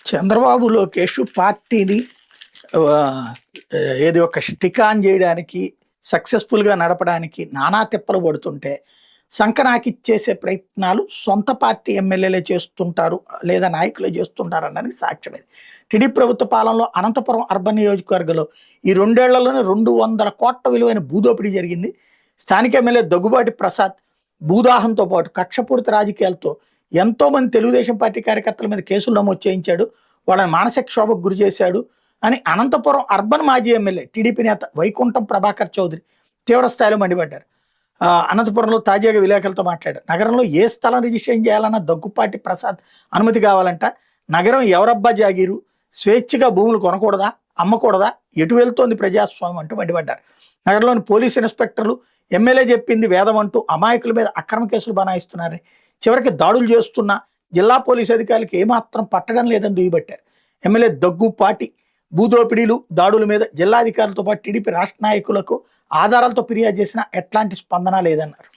చంద్రబాబు లోకేష్ పార్టీని ఆహ్, ఏది ఒక స్టిక్ ఆన్ చేయడానికి, సక్సెస్‌ఫుల్‌గా నడపడానికి నానా తిప్పలు పడుతుంటే, సంకనాకిచ్చేసే ప్రయత్నాలు సొంత పార్టీ ఎమ్మెల్యేలే చేస్తుంటారు, లేదా నాయకులే చేస్తుంటారనడానికి సాక్ష్యం ఇది. టీడీపీ ప్రభుత్వ పాలనలో అనంతపురం అర్బన్ నియోజకవర్గంలో ఈ 2 ఏళ్లలోనే 200,00,00,000 విలువైన భూదోపిడీ జరిగింది. స్థానిక ఎమ్మెల్యే దగ్గుబాటి ప్రసాద్ భూదాహంతో పాటు కక్షపూరిత రాజకీయాలతో ఎంతోమంది తెలుగుదేశం పార్టీ కార్యకర్తల మీద కేసులు నమోదు చేయించాడు. వాళ్ళని మానసిక క్షోభకు గురి చేశాడు అని అనంతపురం అర్బన్ మాజీ ఎమ్మెల్యే టీడీపీ నేత వైకుంఠం ప్రభాకర్ చౌదరి తీవ్రస్థాయిలో మండిపడ్డారు. అనంతపురంలో తాజాగా విలేకరులతో మాట్లాడారు. నగరంలో ఏ స్థలం రిజిస్ట్రేషన్ చేయాలన్నా దగ్గుపాటి ప్రసాద్ అనుమతి కావాలంట. నగరం ఎవరబ్బా జాగీరు, స్వేచ్ఛగా భూములు కొనకూడదా, అమ్మకూడదా, ఎటు వెళ్తోంది ప్రజాస్వామ్యం అంటూ మండిపడ్డారు. నగరంలోని పోలీసు ఇన్స్పెక్టర్లు ఎమ్మెల్యే చెప్పింది వేదం అంటూ అమాయకుల మీద అక్రమ కేసులు బనాయిస్తున్నారని, చివరికి దాడులు చేస్తున్న జిల్లా పోలీసు అధికారులకు ఏమాత్రం పట్టడం లేదని దుయ్యబట్టారు. ఎమ్మెల్యే దగ్గుపాటి భూదోపిడీలు, దాడుల మీద జిల్లాధికారులతో పాటు టీడీపీ రాష్ట్ర నాయకులకు ఆధారాలతో ఫిర్యాదు చేసినా ఎట్లాంటి స్పందన లేదన్నారు.